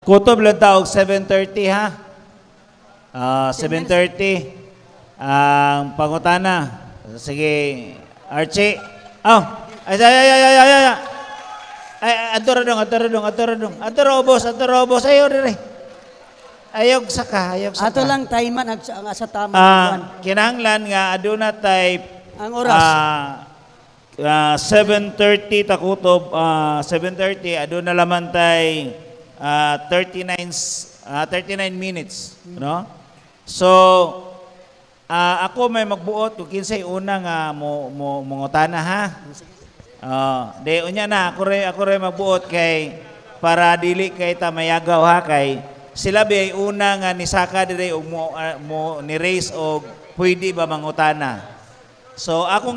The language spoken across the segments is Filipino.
Kutob lang taog 7:30 ha. 7:30 ang pangutana. Sige, Archie. Oh, Adoro ubos. Ayaw rin. Ayaw saka. Ato lang tayman ang asa tama. Kinahanglan nga aduna tay ang oras. 7:30 takutob 7:30 aduna laman tay 39 minutes, no? So ako may magbuot kung kinsay una nga mungutana ha. De unya na ako rin magbuot kay para dili kay ta mayagaw ha kay sila ay una nga nisaka dire og mo ni raise og pwede ba mangutana. So akong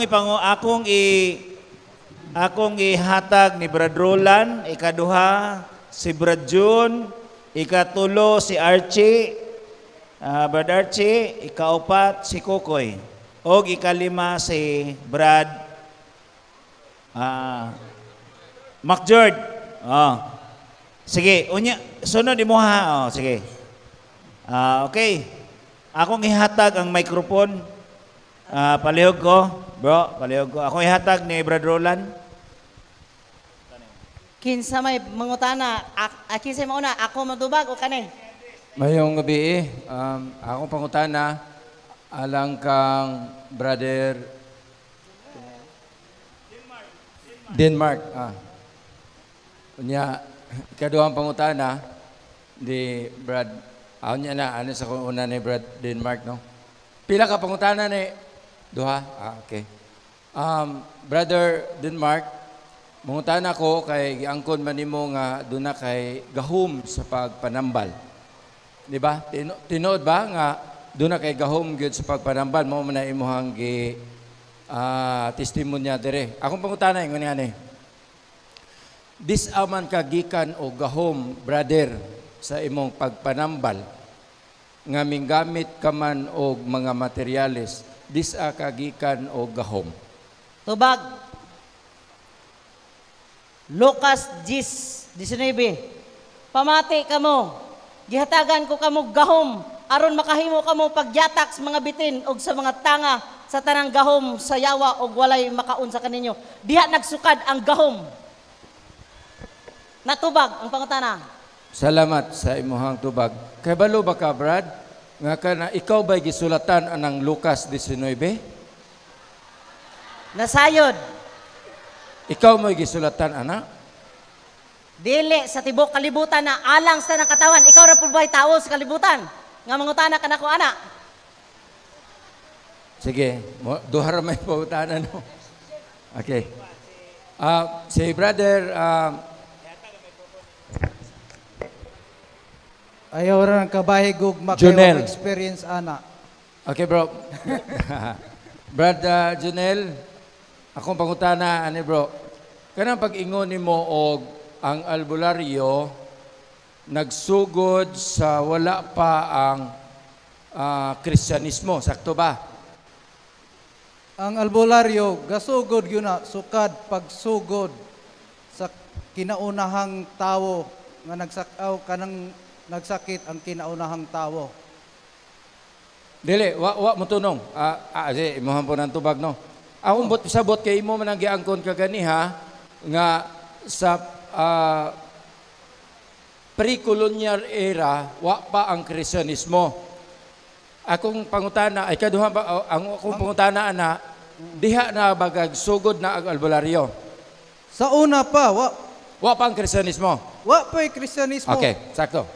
ihatag ni Brad Roland, ikaduha si Brad June, ikatulo si Archie, Brad Archie, ikaupat si Kokoy, og ikalima si Brad McJord. Sige, sunod mo ha. Sige. Okay. Akong ihatag ang microphone. Palihog ko. Bro, palihog ko. Akong ihatag ni Brad Roland. Kinsa may mangutana, kinsa mauna, ako matubag o kanay? Mayong gabi akong pangutana alang kang brother Denmark. Unya, ikaduhang pangutana di Brad, niya na, ano sa una ni Brad Denmark, no? Pila ka pangutana ni duha? Okay. Brother Denmark, mangutana ko kay giangkon man nimo nga duna kay gahom sa pagpanambal. Di ba? Tinuod ba nga duna kay gahom gyud sa pagpanambal mao man na imuhang gi testimonya dire. Akong pangutana ingon nga ni. Disaman ka gikan o gahom, brother, sa imong pagpanambal nga minggamit ka man og mga materyales, disa ka gikan o gahom. Tubag. Lucas 10:19. Pamati kamo. Gihatagan ko kamo gahom aron makahimo kamo pagyatak sa mga bitin og sa mga tanga sa tanang gahom sa yawa og walay makaun sa kaninyo. Diha nagsukad ang gahom. Natubag ang pangutana. Salamat sa imuhang tubag. Kay balo ba ka, Brad? Nga ka na ikaw ba'y gisulatan anang Lucas 19? Nasayod. Ikaw mo'y gisulatan, ana? Dili sa tibok kalibutan na alang sa nakatawan. Ikaw ra pud ba'y tao sa kalibutan? Nga mangutana ka nako, ana. Sige, duha ra may pangutanan, no? Okay. Si brother, ayaw rin ang kabahigog Junel. makayo experience ana. okay, bro. Brad Junel, akong pangutana, ani bro, kanang pag-ingon nimo og ang albularyo nagsugod sa wala pa ang Kristyanismo, sakto ba? Ang albularyo gasugod yun na sukad pagsugod sa kinaunahang tawo nga nagsakaw kanang nagsakit ang kinaunahang tawo. Dili, wa mo tunong. Sige, imuhan po ng tubag, no? Akong sabot kay imo man ang giangkon ka ganiha nga sa pre-colonial era wa pa ang Kristyanismo. Akong pangutana ay kaduha ba ang akong pangutana ana diha na bagag sugod na ang albularyo. Sa una pa Wa pa ang Kristyanismo. wa pa'y Kristyanismo. Okay, sakto.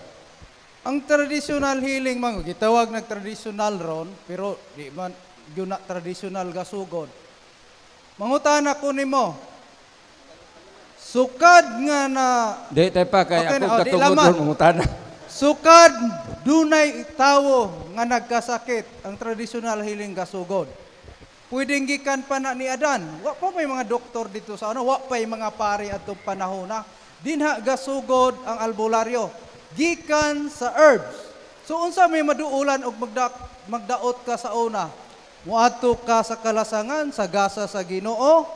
Ang traditional healing man gitawag nag traditional ron pero di man yun na traditional gasugod. Mangutana ko nimo. Sukad nga na Di tayo pa kay Okay ako na, di katungod laman. doon mangutana. sukad dunay tawo nga nagkasakit ang traditional healing gasugod. Pwedeng gikan pa na ni Adan. Wa pa may mga doktor dito sa wa pa may mga pari atong panahon na dinha gasugod ang albularyo gikan sa herbs. So unsa may maduulan og magdaot ka sa una? Muadto ka sa kalasangan sa gasa sa Ginoo,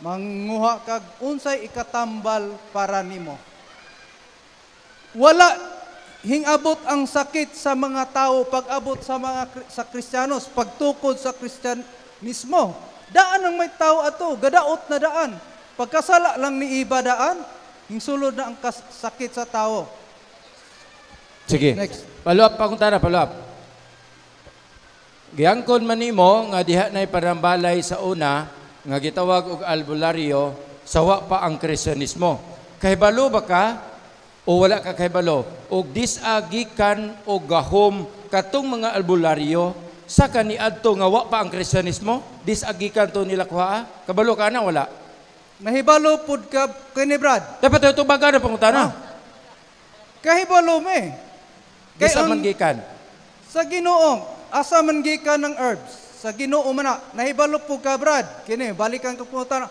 manguha kag unsay ikatambal para nimo. Wala hingabot ang sakit sa mga tao, pag-abot sa Kristiyanos, pagtukod sa Kristyanismo. Daan ang may tao ato, gadaot na daan. Pagkasala lang ni iba daan, hingsulod na ang sakit sa tao. Sige. Next. Follow up, pangutana, follow up. Giangkon man nimo nga diha nay parambalay sa una nga gitawag og albularyo sawa pa ang Kristyanismo. Kahibalo ba ka o wala ka kahibalo? Og disagikan o gahom katong mga albularyo sa kaniadto nga wa pa ang Kristyanismo? Disagikan to nila kuha? Kabalo ka na wala? Nahibalo pud ka kini Brad. Dapat ito baga na pangutana. Kahibalo me. Kay Disa ang- man gikan. Sa Ginoo, asa man gikan ng herbs? Sa Ginoo man na, nahibalo po ka Brad. Kini, balikan ko po ta.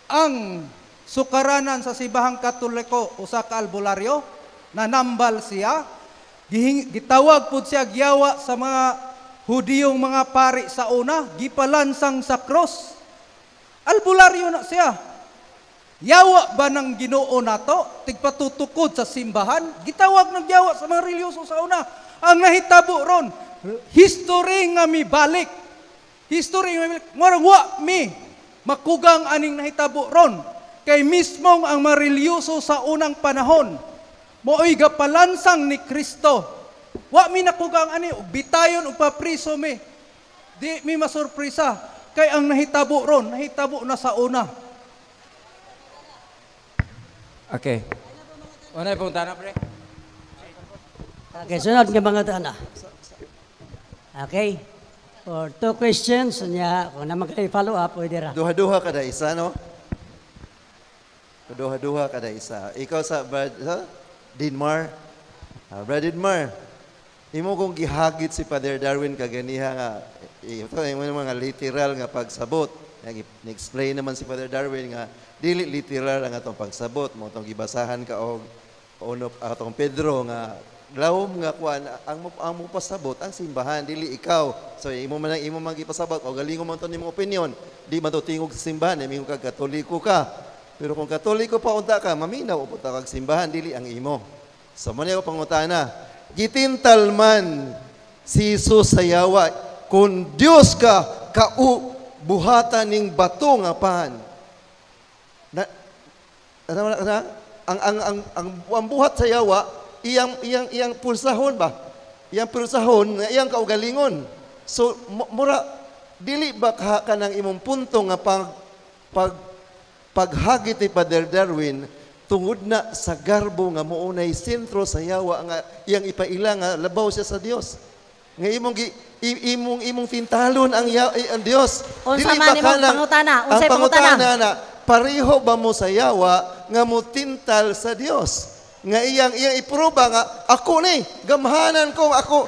Ang sukaranan sa Sibahang Katoliko usa ka albularyo, nanambal siya, gitawag po siya giyawa sa mga Hudiyong mga pari sa una, gipalansang sa cross. Albularyo na siya. Yawa ba ng Ginoo nato? Tigpatutukod sa simbahan? Gitawag ng yawa sa mga religyoso sa una. Ang nahitabo ron, history nga mi balik. History nga mi balik. Marang wa mi makugang aning nahitabo ron. Kay mismong ang mga religyoso sa unang panahon, mo'y gapalansang ni Kristo. Wa mi nakugang ani, bitayon o papriso mi. Di mi masurpresa. Kay ang nahitabo ron, nahitabo na sa una. Okay. Ano yung pangutana, pre? Okay, sunod nga mga tana. Okay. For 2 questions, niya, kung naman kayo follow up, pwede ra. Duha-duha kada isa, no? Duha-duha kada isa. Ikaw sa Brad, Dinmar. Brad Dinmar, imo kong gihagit si Father Darwin kaganiha nga, ito yung mga literal nga pagsabot. Nag-explain naman si Father Darwin nga, dili literal ang atong pagsabot. Mo itong gibasahan ka o atong Pedro nga, lawom nga kuan ang mo pasabot ang simbahan dili ikaw. So imo man gipasabot o galingon man ton imong opinion, di man to tingog sa simbahan, imong kag Katoliko ka. Pero kung Katoliko pa unta ka, maminaw upod kag simbahan dili ang imo. So mo niya pangutana, gitintal man si Jesus sa yawa kung Dios ka buhatan ning bato nga pan. Ang buhat sa yawa iyang pulsahon ba? Iyang pulsahon nga iyang kaugalingon. So mura dili ba ka nang imong punto nga paghagit ni Father Darwin tungod na sa garbo nga mounay sentro sa yawa nga iyang ipaila nga labaw siya sa Dios. Nga imong tintalon ang Dios. Unsa man imong pangutana? Unsay ang pangutana? na pareho ba mo sa yawa nga mo tintal sa Dios? Nga iyang iproba nga ako ni gamhanan ko ako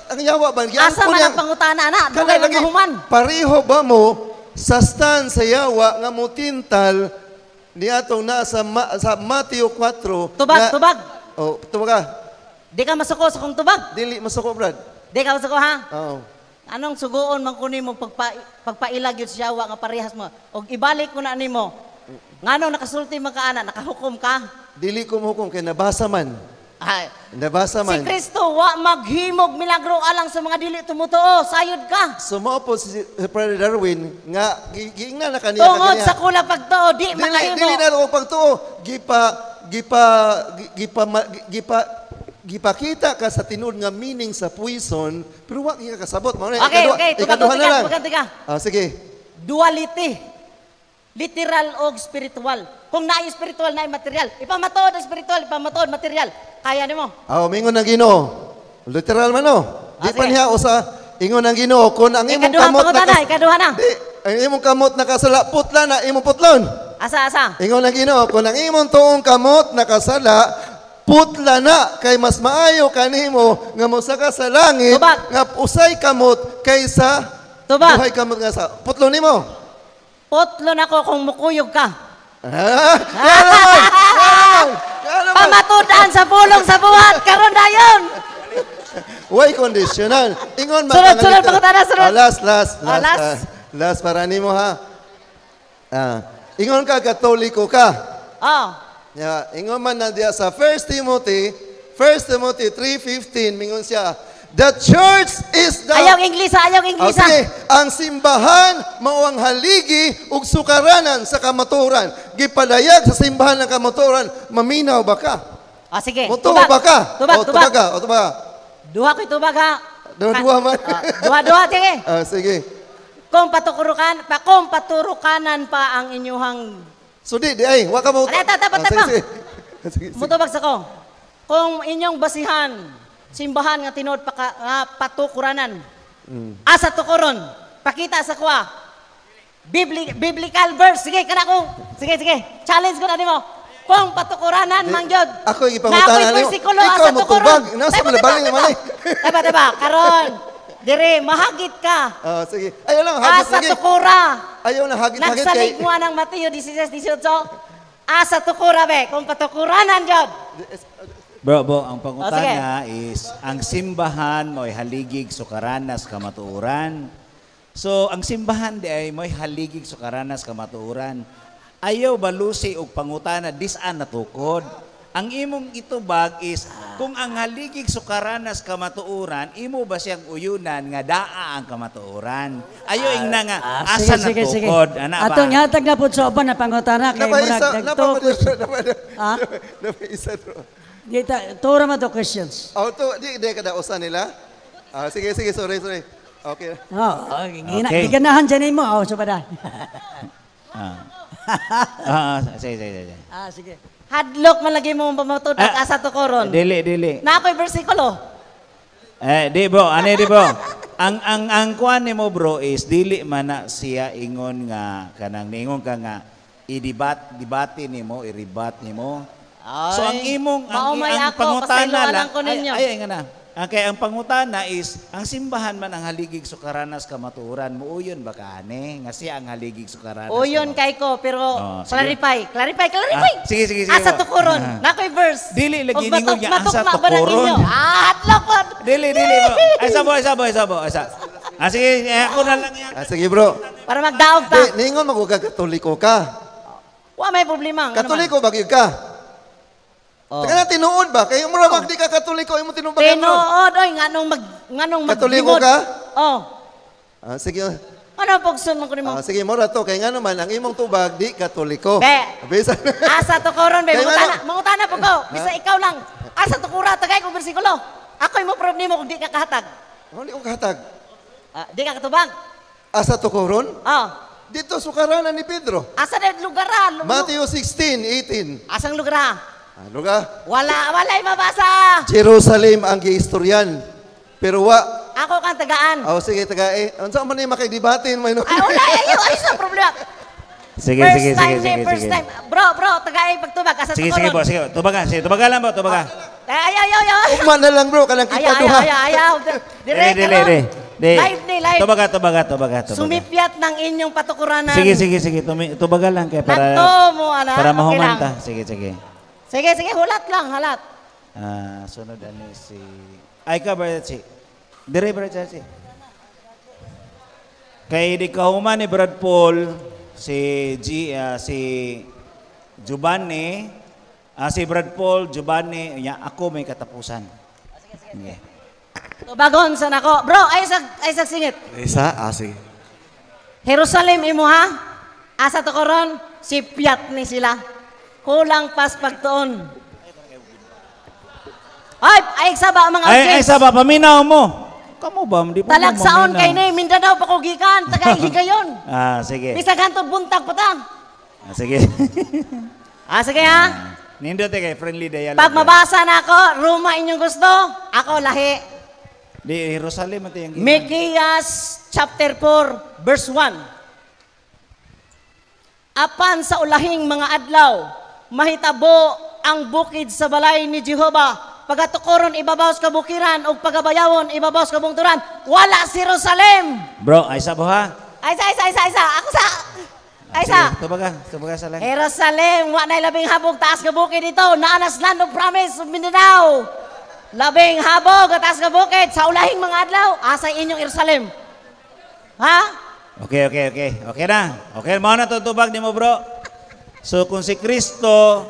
ang yawa ba Asa man ang pangutana na? Dugay lagi, maghuman. pareho ba mo sa stand sa yawa nga mo tintal niatong nasa sa Mateo 4 Tubag, tubag. Oh, tubag ka. Di ka masuko sa kong tubag. Dili masuko, Brad. Di ka masuko ha? Oo. Anong sugoon man kunin mo pagpailag yun sa yawa nga parehas mo? O ibalik ko na nimo. Ngano nakasulti man ka ana, nakahukom ka? Dili ko hukom kay nabasa man. Ay, Nabasa si man. Kristo wa maghimog milagro alang sa mga dili tumutuo, sayod ka. Sumao po si Father Darwin nga giingna na kaniya Tungod sa kulang pagtuo, di dili makahimo. na ako pagtuo. Gipakita ka sa tinud nga meaning sa puison, pero wa ka kasabot mo. Okay, Ikaduha na lang. tuga. Sige. Duality. Literal o spiritual. Kung naay spiritual, naay material. Ipamatuod ang spiritual, ipamatuod material. Kaya nimo. Mingon ng Ginoo. Literal man no. Di pa sige. niya usa ingon ng Ginoo kun ang imong Ikaduha kamot pangutana, ikaduha na. Di, ang imong kamot nakasala putla na imong putlon. Asa. Ingon ng Ginoo kun ang imong tuong kamot nakasala putla na kay mas maayo kanimo nga mosaka sa langit Tubag. nga usay kamot kaysa Tubag. buhay kamot nga sa putlon nimo. Potlon ako kung mukuyog ka. Pamatudan sa pulong sa buhat, karon dayon. Way conditional. Ingon Sunod, pangutana, sunod. Last para nimo ha. Ingon ka Katoliko ka. Oh. Ingon man na diya sa 1 Timothy 1 Timothy 3:15 mingon siya, the church is the Ayaw English, ayaw English. Okay, ang simbahan mao ang haligi ug sukaranan sa kamatuoran. Gipadayag sa simbahan ng kamatuoran, maminaw ba ka? Sige. Mutuo ba ka? Tubag, O, tubag. tubaga, o tubaga. Duha ko'y tubag ha. Duha man. Duha, sige. Sige. Kung paturukanan pa ang inyuhang So di ay, wa ka mo. Ano, tapat. Sige. Sige. mutubag sa ko. Kung inyong basihan, simbahan nga tinod patukuranan. Asa tukuron, pakita sa kuha. Biblical verse. Sige, kana ko. Sige. Challenge ko na nimo. Kung patukuranan man gyud. Ako yung ipangutanan nimo. nimo. Ikaw Ikaw mo tubag. Nasa malabali naman eh. Diba, karon. Dire, mahagit ka. Sige. Ayaw lang, hagit Asa lagi. tukura. Ayaw na hagit kay. Nagsalig mo ng Mateo 16:18. Asa tukura be, kung patukuranan gyud. Bro, ang pangutana sige. is, ang simbahan mo'y haligig sukaranas kamatuoran. So, ang simbahan di ay mo'y haligig sukaranas kamatuoran. Ayaw balusi og pangutana, disan natukod. Ang imong itubag is, kung ang haligig sukaranas kamatuoran, imo ba siyang uyunan nga daa ang kamatuoran? Ayaw ing na nga, asa natukod. Ana ba? Atong yatag na po sa uban na pangutana kay murag nagto question. Ha? Napaisa ro. Dita, tura man to questions. Di kada usa nila. Sige, sorry. Okay. Di ganahan dyan mo. Subada. Sige. Sige. Hadlok man lagi mo pamatod asa tukuron. Dili. Na ako'y versikulo. Di bro. Ang kuan nimo bro is dili man na siya ingon nga kanang ningon ka nga debate nimo, i-rebut nimo. So ang imong ang pangutana lang ay nga na. Okay, ang pangutana is ang simbahan man ang haligig sukaranas kamatuoran, muuyon ba kaane nga siya ang haligig sukaranas. Uyon kay ko pero sige. clarify. Sige. Asa tukuron. Nako'y verse. Dili lagi Og ningon nga asa matukma ba ng tukuron. inyo? Hadlok po. Dili bro. Ay sabo. Sige, ako na lang yan. Sige bro. Para magdaog ta. Ningon magkakatoliko ka. Wa may problema. Katoliko ba gyud ka? Taka na tinuod ba? Kaya mura di ka katoliko, imo tinubagan bro. Tinuod oy nganong Katoliko ka? Oh. Sige. Ano pagsun man ko nimo? Sige, mura to. Kaya nga naman, ang imong tubag, di katoliko. Be. Bisa. Asa tukuron be. Kaya Mangutana po ko. Bisa ikaw lang. Asa tukura tagay ko bersikulo. Ako imo prove nimo kung di ka kahatag. Ano di ko kahatag? Di ka katubag. Asa tukuron? Oh. Dito sukaranan ni Pedro. Asa na lugar Matthew 16:18. Asang lugar Ano ka? Wala'y mabasa. Jerusalem ang giistoryan. Pero wa. Ako kang tagaan. Sige, taga unsa man ni makigdebatin may no. Ay, wala ay sa problema. Sige. First time. Bro, tagay pagtubag asa Sige, tukuron. sige. Tubaga lang ba? Ayaw. Ugma na lang bro, kanang kita duha. Ayaw. Dire. Live. Tubaga. Sumipyat ng inyong patukuranan. Sige. Tubaga lang kaya para Nakto mo, ana. para Okay mahumanta. lang. Sige. Sige, hulat lang. Sunod si ay ka ba si dire ba si kay di kahuman ni Brad Paul si Giovanni si Brad Paul Giovanni ako may katapusan. Sige. Tubagon sa nako. Bro, ay sag singit. Sige. Jerusalem imo ha? Asa tukuron? Si Piat ni sila. Kulang pas pagtuon. Ay saba mga Ay saba paminaw mo. Kamo ba di pa talagsaon kay ni Mindanao pa ko gikan, tagay higayon. Sige. Bisag hantod buntag pa ta. Sige. Sige ha. Nindot kay friendly dialogue. Pag mabasa na ako, Roma inyong gusto, ako lahi. Di Jerusalem ito yung Mikias chapter 4 verse 1. Apan sa ulahing mga adlaw, mahitabo ang bukid sa balay ni Jehova. Pagatukoron ibabaw sa kabukiran o pagabayawon ibabaw sa kabungturan. Wala si Jerusalem. Bro, ay sa buha. Ay sa. Ako sa. Ay sa. Tubaga sa lang. Jerusalem, wa na labing habog taas ka bukid dito. Naanas land of promise of Mindanao. Labing habog taas ka bukid sa ulahing mga adlaw. Asa inyong Jerusalem? Ha? Okay na. Okay, mao na to tubag nimo bro. So kung si Kristo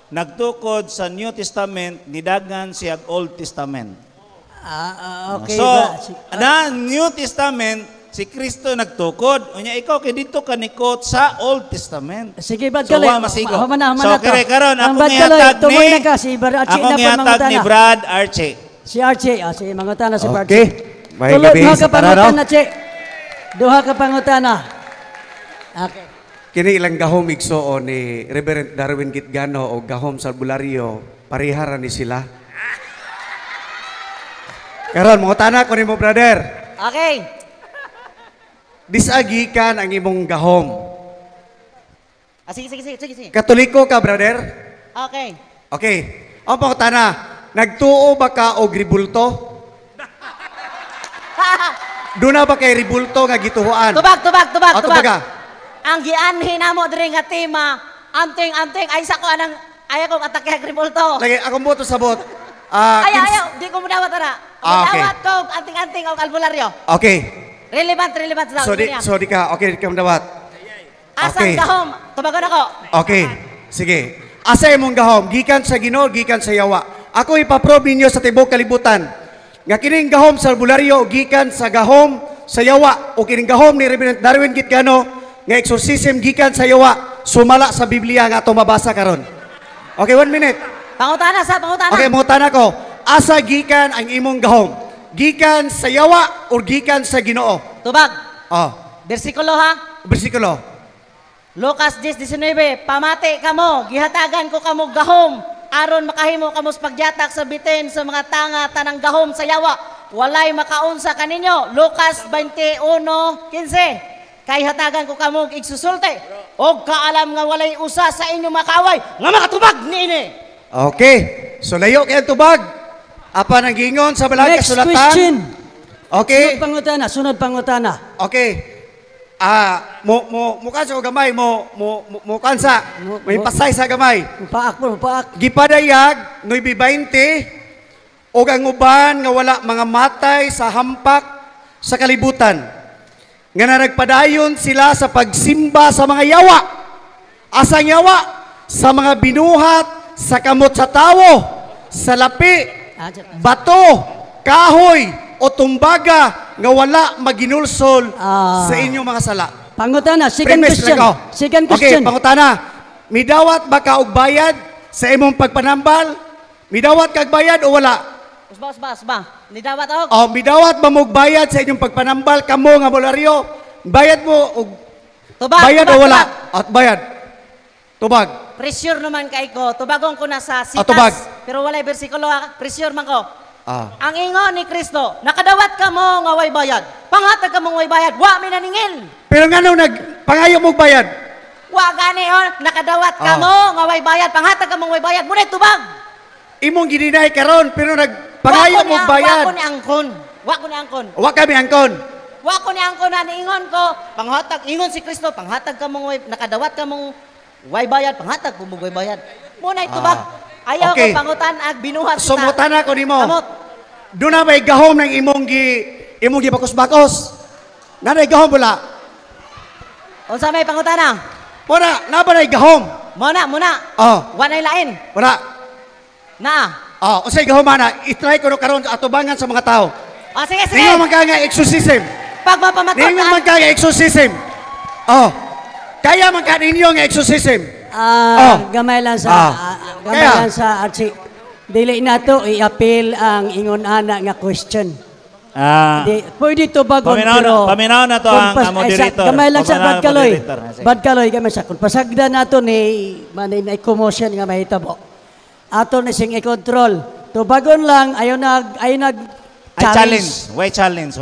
nagtukod sa New Testament, nidagan siya Old Testament. Okay So, ba? na New Testament, si Kristo nagtukod. Unya ikaw kay dito ka nikot sa Old Testament. Sige, Brad So, Kaloy. wa masigo. Humana So, to. kere karon Ang ako Brad Kaloy, gihatag tumoy ni na ka, si Brad Archie ako na po gihatag ni mangutana. Brad Archie. Si Archie, sige, mangutana si Brad Okay. Archie. May Tuloy, gabi duha sa ka pangutana, tarano. Che. Duha ka pangutana. Okay. Kini ilang gahom igsuon ni Reverend Darwin Gitgano o gahom sa albularyo, parihara ni sila. Karon mo tanak ko nimo brother. Okay. Disagikan ang imong gahom. Sige, sige, sige, sige, sige. Katoliko ka brother? Okay. Okay. Ang pangutana, nagtuo ba ka og ribulto? Duna ba kay ribulto nga gituhuan? Tubag, tubag, tubag, Ah, tubag. tubaga. Ang gianhin namo diri nga tema, anting ay sa ko anang ayaw kong atake agribolto. Lagi ako mo to sabot. Ayaw, di ko mudawat na. Okay. Mudawat ko anting-anting og albularyo. Okay. Relevant sa So di niya. okay di ka mandawat. Asang okay. gahom, tubagon ako. Okay. Sige. Asa imong gahom? Gikan sa Ginoo, gikan sa yawa. Ako ipaprobe ninyo sa tibok kalibutan. Nga kining gahom sa albularyo, gikan sa gahom sa yawa. O kining gahom ni Reverend Darwin Gitgano, nga exorcism gikan sa yawa, sumala sa Biblia nga ato mabasa karon. Okay, 1 minute. Pangutana sa pangutana. Okay, mutan ako. Asa gikan ang imong gahom? Gikan sa yawa o gikan sa Ginoo? Tubag. Oh, Bersikulo ha. bersikulo. Lucas 10:19, pamati kamo, gihatagan ko kamo gahom, aron makahimo kamo sa pagyatak sa bitin sa mga tanga tanang gahom sa yawa, walay makaunsa kaninyo. Lucas 21:15, kay hatagan ko kamo igsusulte, og kaalam nga walay usa sa inyo makaway, nga makatubag niini. Okay. So layo kay ang tubag. Apa nang gingon sa balang Next kasulatan? question. Okay. Sunod pangutana. Okay. Mo kansa o gamay mo kansa. May pasay sa gamay. Paak. Gipadayag 9:20 og ang uban nga wala mga matay sa hampak sa kalibutan. Nga nagpadayon sila sa pagsimba sa mga yawa. Asang yawa? Sa mga binuhat, sa kamot sa tawo, sa lapi, bato, kahoy, o tumbaga nga wala maginulsol sa inyong mga sala. Pangutana, second Premise question. lang ako. Second Okay, question. pangutana. Midawat ba ka og bayad sa imong pagpanambal? Midawat kag bayad o wala? Usba. Nidawat og. O midawat ba mo og bayad sa inyong pagpanambal kamo nga bularyo? Bayad mo og Tubag. bayad o wala? Tubag. At bayad. Tubag. Pressure naman kay ko. Tubagon ko na sa sitas. Tubag. Pero walay bersikulo ha. Pressure man ko. Ah. Ang ingon ni Kristo, nakadawat ka mo nga way bayad. Pangatag ka mong way bayad, wa mi naningil. Pero nga nung nagpangayo mo og bayad? Wa gani nakadawat ka mo nga way bayad, pangatag ka mong way bayad, munay tubag. Imong gininay karon pero nagpangayo mo og bayad. Wa ko ni angkon. Wa kami angkon. Wa ko ni angkon na niingon ko, panghatag ingon si Kristo, panghatag ka mong way, nakadawat ka mong way bayad, pangatag ka mong way bayad. Munay tubag. Ayaw Okay. ko pangutan ag binuhat kita. Sumutan ako nimo. Kamot. Doon na may gahom ng imong gibakos-bakos. Nanay gahom wala. Unsa may pangutana? Wala, na ba nay gahom? Muna. Oh, Wa nay lain. wala. Na. Oh, usay gahom ana, i-try ko no karon sa atubangan sa mga tao. Sige. Ninyo man ka nga exorcism. Pag mapamatot Ninyo man ka nga exorcism. Oh. Kaya man ka ninyo nga exorcism. Gamay lang sa Kaya? Archie. Dili nato i-appeal ang ingon ana nga question. Pwede to bagon Paminaw na to ang moderator. Gamay lang sa Paminaw Bad ang Kaloy. moderator. Sige. Bad Kaloy gamay sa kun pasagda nato ni manay na commotion nga mahitabo. Ato na sing i-control. Tubagon lang ayo nag Challenge. Why challenge?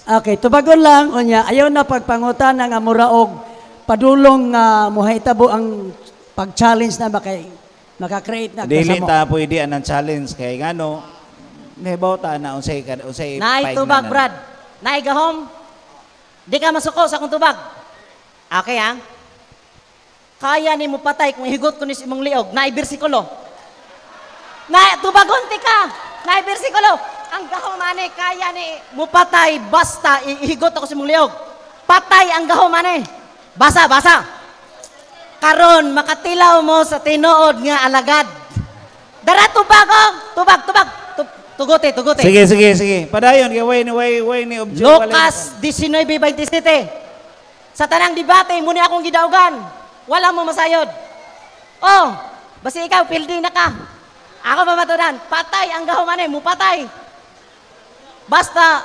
Okay, tubagon lang unya ayaw na pagpangutan nga muraog padulong nga mohitabo ang pag-challenge na maka-create na Dili kasamo. ta pwede anang challenge kay ngano nebaw ta na unsay Nay tubag, Brad. Nay gahom. Di ka masuko sa akong tubag. Okay, ha? Kaya ni mo patay kung higot ko ni imong liog. Nay bersikulo. Nay tubagon ti ka. Nay bersikulo. Ang gahom ani kaya ni mo patay basta ihigot ako sa imong liog. Patay ang gahom ani. Basa. karon makatilaw mo sa tinuod nga alagad. Dara tubag oh, tubag. Tugote. Sige. Padayon, kay way ni objection. Lucas 19:27. Sa tanang debate, muni akong gidaugan. Wala mo masayod. Oh, basi ikaw, pildi na ka. Ako mamatunan, patay ang gahuman mo patay. Basta,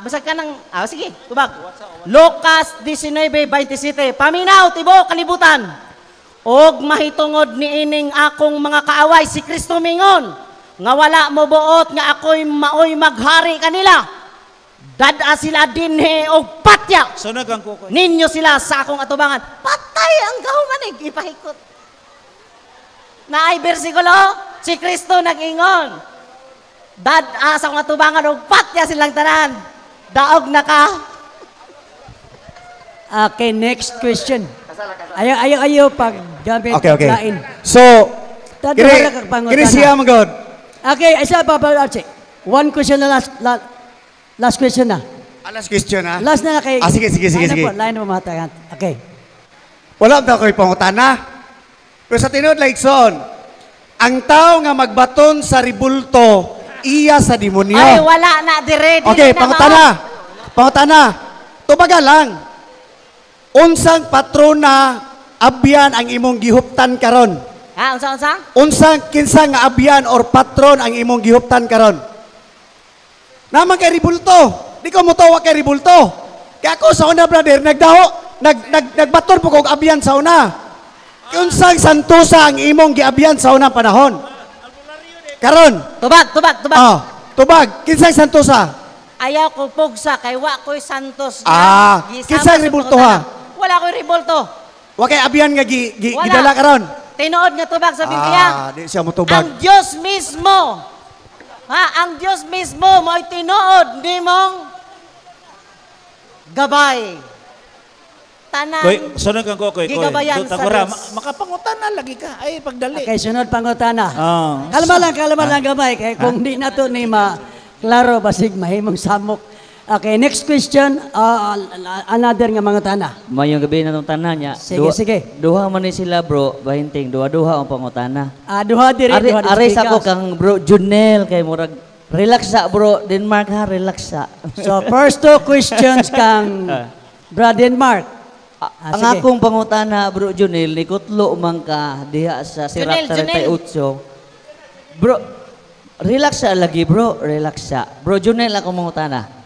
basag ka ng, sige, tubag. Lucas 19:27. Paminaw, tibo, kalibutan. Og mahitungod ni ining akong mga kaaway, si Kristo mingon, nga wala mo buot nga ako'y maoy maghari kanila. Dada sila dinhe og patya. Sunod ang kukoy. Ninyo sila sa akong atubangan. Patay ang gahumanig, ipahikot. Na ay bersikulo, si Kristo nag-ingon. Dada sa akong atubangan og patya silang tanan. Daog na ka. Okay, next question. Ayaw paggamit Okay. lain. So, Wala kang pangutana. kini siya magod. Okay, isa pa Archie. One question na last question na. Last question ha. Last na kay. Sige. Line mo matagan. Okay. Wala ba ko'y pangutana? Pero sa tinod like son, ang tao nga magbaton sa ribulto, iya sa demonyo. Ay, wala na, dire. Okay, pangutana. Tubaga lang. Unsang patrona abyan ang imong gihuptan karon? Unsa? Unsang kinsa nga abyan or patron ang imong gihuptan karon? Naman kay ribulto. Di ko motawa kay ribulto. Kaya ako sa una brother, nagbaton po kong abyan sa una. Unsang santusa ang imong giabyan sa unang panahon? Karon. Tubag. Tubag. Kinsang santusa? Ayaw ko pugsa, kay wa ko'y santos. Kinsang ribulto ha? Wala ko'y ribulto. Wa kay abyan nga Wala. gidala karon. Tinuod nga tubag sa Biblia. Di siya mo tubag. Ang Diyos mismo. Ang Diyos mismo mo'y tinuod ni mong gabay. Tanan. Koy, sunod kang kukoy. Gigabayan sa Diyos. Makapangutan na lagi ka. Ay, pagdali. Okay, sunod pangutana. Oh. Kalma lang gamay kay kung di na to ni klaro basig mahimong samok. Okay, next question, another nga mangutana. Mayong gabi na itong tanan niya. Sige. Duha man ni sila bro, bahinting, duha ang pangutana. Duha diri. Aray sa ko kang bro, Junel, kay murag, relax sa bro, Denmark ha, relax sa. So, first two questions kang Brad Denmark. Ang akong pangutana, bro, Junel, nikutlo man ka, diha sa Sirat 38. Bro, relax sa lagi bro, relax sa. Bro, Junel, akong mangutana.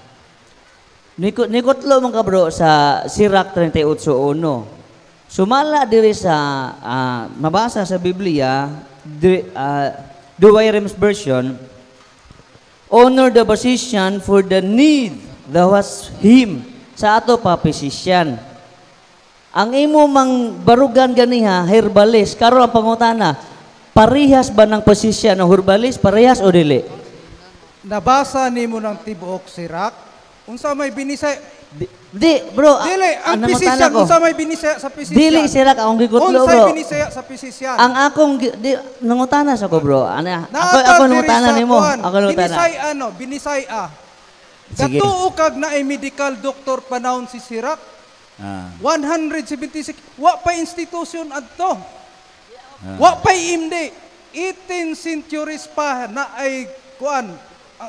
Nikotlo man ka bro sa Sirach 38:1. Sumala diri sa mabasa sa Biblia, Douay Rheims version, honor the physician for the need that was him sa ato pa physician. Ang imo mang barugan ganiha herbalist karon ang pangutana, parehas ba ng physician ng herbalist, parehas o dili? Nabasa nimo ng tibuok Sirach. Unsa may binisay? Di, bro. Dili, ang nangutan pisisyan, ako. unsa may binisaya sa pisisyan? Dili sila ka akong gikutlo, Unsay bro. binisaya sa pisisyan? Ang akong nangutana sa ko, bro. Ako nangutana nimo. Ako nangutana. Binisay Sige. Gatuo kag na ay medical doctor panahon si Sirach. 176 wa pa institution adto. Wa pa imdi. 18 centuries pa na ay kuan.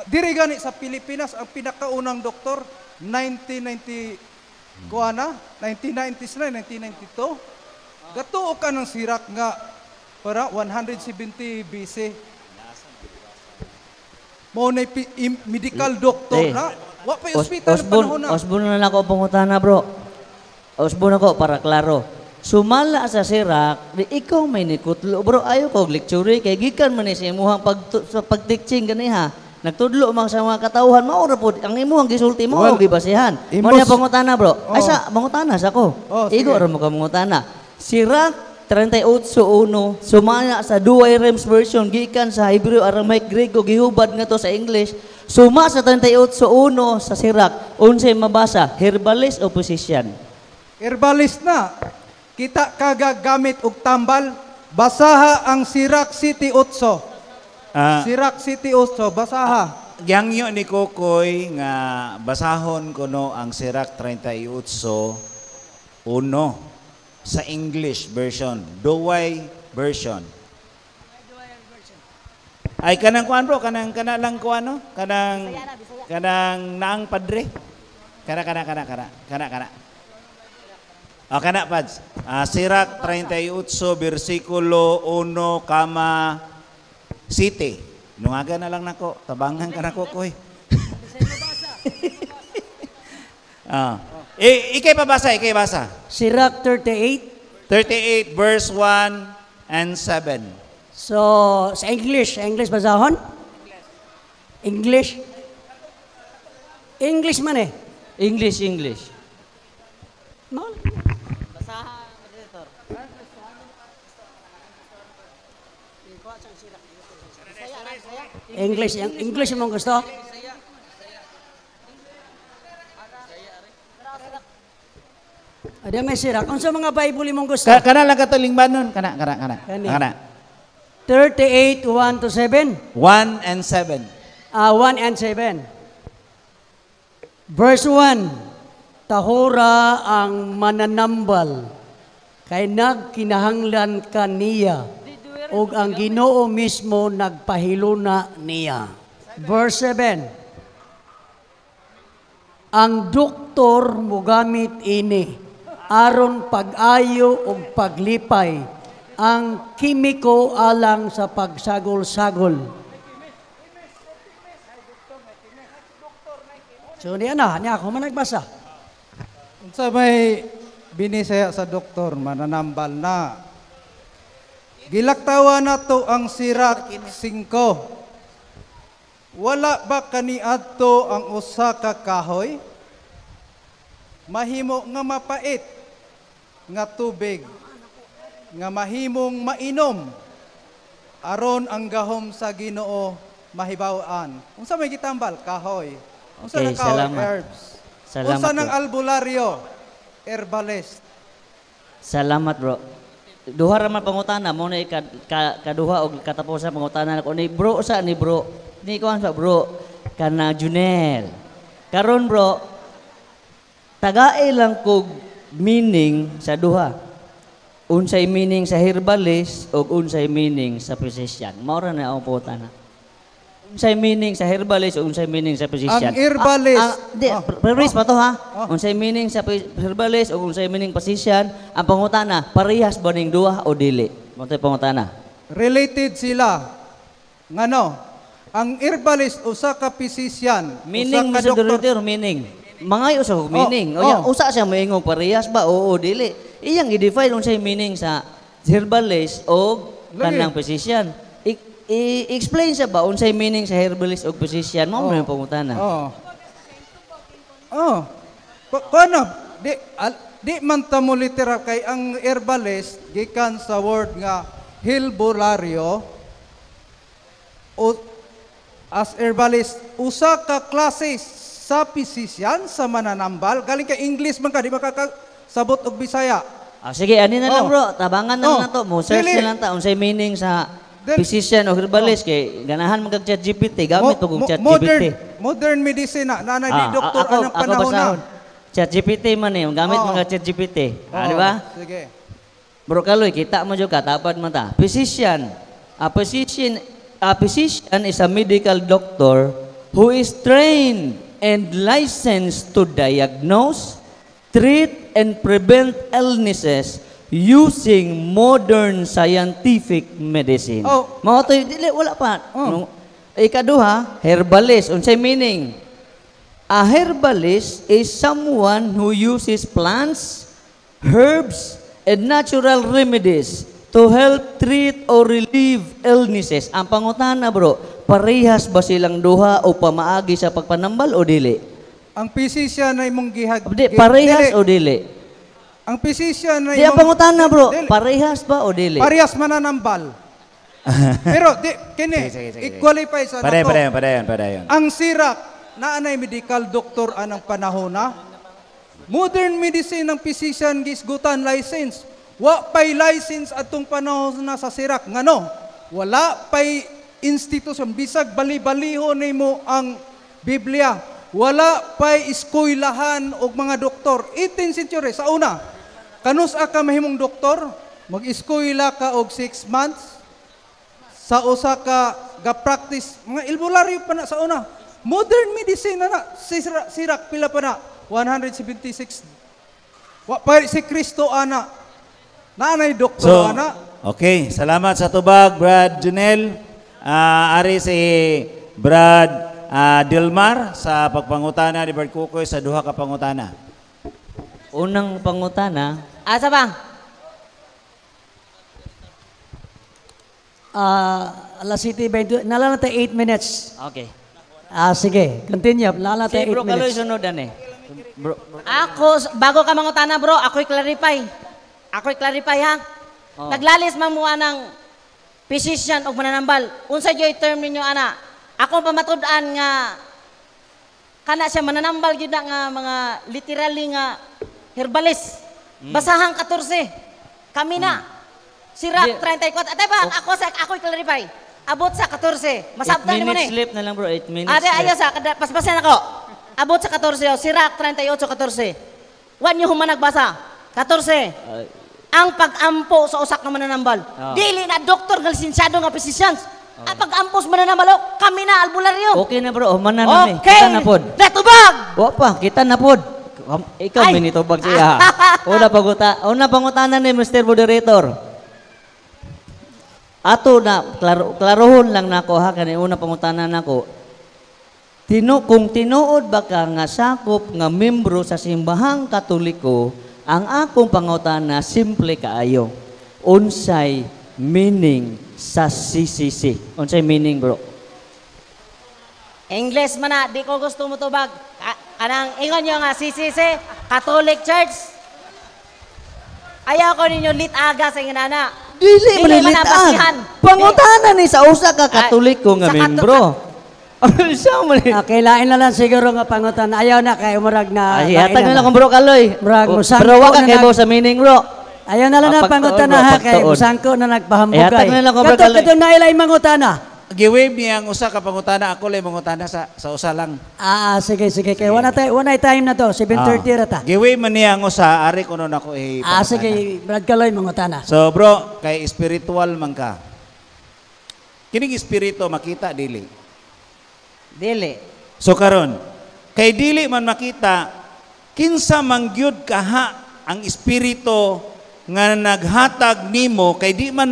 Diri gani sa Pilipinas ang pinakaunang doktor 1990 kuana 1990s na 1992. Gatuo ka ng Sirach nga para 170 BC. Mo na medical doctor na. Wa pa ospital panahon na. Osbon na ako pangutana, bro. Osbon ako para klaro. Sumala sa Sirach, di ikaw may nikutlo, bro. Ayaw ko lecture kay gikan man ni sa imuhang pagteaching ganiha. Nagtudlo mang sa mga katauhan, maura po, ang imuhang gisulti mo, well, gibasihan. Muna pangutana, bro. Oh. Ay sa, mangutana sa ko. Igo rin mo ka mangutana. Sirach 38:1, sumala sa Douay Rheims version, gikan sa Hebreo, Aramaic, Grego, gihubad nga to sa English. Suma sa 38:1 sa Sirach, unsay mabasa, herbalist o physician? Herbalist na. Kita kagagamit og tambal, basaha ang Sirach City 8. Sirach City 8, basaha. Giyangyo ni Kokoy nga basahon ko no ang Sirach 38:1. sa English version, Douay version. Ay kanang kuan bro, kanang lang kuan no, kanang naang padre. Kana. O kana pads. Sirak 38 bersikulo 1, 7. Lungaga na lang nako, tabangan ka nako koy. Ikay basa. Sirach 38. 38 verse 1 and 7. So, sa English basahon? English man eh. English. Mahal. Basahan, moderator. English mo gusto? Ada may sirak. Kung sa mga Bible mong gusto? Kana lang katalingban nun. Kana. Kani. Kana. 38, 1 to 7. 1 and 7. 1 and 7. Verse 1. Tahora ang mananambal, kay nagkinahanglan kaniya, ug ang Ginoo mismo nagpahiluna niya. Verse 7. Ang doktor mogamit ini, aron pag-ayo ug paglipay, ang kimiko alang sa pagsagol-sagol. So niya ako man nagbasa. Unsa may binisaya sa doktor mananambal na. Gilaktawa na to ang Sirach 5. Wala ba kaniadto ang usa ka kahoy? Mahimo nga mapait nga tubig nga mahimong mainom aron ang gahom sa Ginoo mahibaw-an. Unsa may gitambal? Kahoy. Unsa Okay, ng kahoy? salamat. Herbs. Salamat, Unsa ng bro. albularyo? Herbalist. Salamat bro. Duha ra man pangutana mo na kaduha og katapusan pangutana nako ni bro sa ni bro. Ni kuan sa bro kana Junel. Karon bro tagaay lang kog meaning sa duha. Unsay meaning sa herbalist ug unsay meaning sa physician. Mao ra na ang pangutana. Unsay meaning sa herbalist ug unsay meaning sa physician. Ang herbalist. Preface pa to ha. Unsay meaning sa herbalist ug unsay meaning physician, ang pangutana, parehas ba ning duha o dili? Mo tay pangutana. Related sila. Ngano? Ang herbalist usa ka physician, Meaning mo usa ka sa doktor. doktor, meaning. Mangayo sa meaning. O yan, usa siya moingong parehas ba o dili? Iyang i-define unsay meaning sa herbalist o kanang physician. I-explain siya ba unsay meaning sa herbalist o physician? Mao man ang pangutana. Kuano? Di man ta mo literal kay ang herbalist gikan sa word nga herbolario o as herbalist usa ka klase sa physician sa mananambal galing kay English man ka di makakasabot og Bisaya. Sige, ani na lang bro, tabangan na lang na to. Mo search na lang ta unsay meaning sa physician o herbalist kay ganahan mag ChatGPT, gamit mo kung ChatGPT. Modern medicine na nanay di doktor anang panahon na. ChatGPT man eh, gamit mga ChatGPT. Di ba? Sige. Bro Kaloy, kita mo jud ka, tapad man ta. Physician. A physician is a medical doctor who is trained and licensed to diagnose, treat, and prevent illnesses using modern scientific medicine. Mao to dili wala pa. Ikaduha, herbalist. Unsay meaning? A herbalist is someone who uses plants, herbs, and natural remedies to help treat or relieve illnesses. Ang pangutana bro, parehas ba silang duha o pamaagi sa pagpanambal o dili? Ang physician ay mong parehas o dili? Ang physician ay Di ang pangutana bro, parehas ba o dili? Parehas mananambal. Pero kini i-qualify sa nato. Padayon. Ang Sirach na anay medical doctor anang panahona. Modern medicine ng physician gisgutan license. Wa pay license atong panahon na sa Sirach. Ngano? Wala pay institusyon bisag bali-baliho nimo ang Biblia. Wala pay eskwelahan og mga doktor. 18th century sa una. kanus ka mahimong doktor, mag-eskwela ka og 6 months, sa usa ka ga-practice, mga albularyo pa na sa una. Modern medicine na sirak pila pa na, 176. Wa pa si Kristo ana. Nanay doktor So, ana. okay. Salamat sa tubag, Brad Junel. Ari si Brad Dilmar sa pagpangutana ni Brad Kukoy sa duha ka pangutana. Unang pangutana, Asa ba? Alas City, nalala tayo 8 minutes. okay. Sige, continue. Nalala Si tayo 8 bro Kaloy minutes. sunod eh. Bro, Ako, bago ka mangutana bro, ako'y clarify. Ako'y clarify ha. Oh. Naglalis man mo ng physician o mananambal. Unsa joy term ninyo ana? Ako pamatud-an nga kana siya mananambal gyud nga mga literally nga herbalist. Basahang 14. Kami na. Sirap 34. Ate ba, ako'y clarify. Abot sa 14. 8 Masabtan mo minutes ni. sleep na lang bro, 8 minutes Ate, sleep. ayaw sa, paspasan ako. Abot sa 14, Sirach 38-14. Wan niyo human nagbasa. 14. Ang pag-ampo sa usak ng mananambal. Dili na doktor nga lisensyado nga physicians. Ang pag-ampo sa mananambal, kami na albularyo. Okay na bro, human na nami. Okay. Kita na pod. Natubag! O pa, kita na pod. Ikaw Ay. minitubag siya. Una pangutana ni Mr. Moderator. Ato na, klarohon lang nako ha, kani una pangutana nako. Kung tinuod ba ka nga sakop nga membro sa simbahang Katoliko, ang akong pangutana simple kaayo. Unsay meaning sa CCC? Unsay meaning bro? English man na, di ko gusto mo tubag. Anang ingon nyo nga, CCC, Catholic Church. Ayaw ko ninyo lit-aga sa inana. Dili man basihan. Pangutana ni sa usa ka Katoliko nga Sa membro. Siya man. Kailain na lang siguro nga pangutan. Ayaw na kay umurag na. Ay, hatag na lang kung bro Kaloy. Murag, O, musangko pero wag ka na kay nag- Bo sa meaning bro. Ayaw na lang na Pagtuon, pangutan bro, na ha kay pagtuon. musangko na nagpahambugay. Hatag na lang kung bro Kaloy. Katong na ilay mangutana. Giwave niya ang usa ka pangutana, ako lang mangutana sa usa lang. Sige. Kay one time na to. 7:30 rata. Giwave man niya ang usa, ari kuno nako Sige. Brad Kaloy mangutana. So bro, kay spiritual man ka. Kining espiritu makita dili. Dili. So karon, kay dili man makita, kinsa man gyud kaha ang espiritu nga naghatag nimo kay di man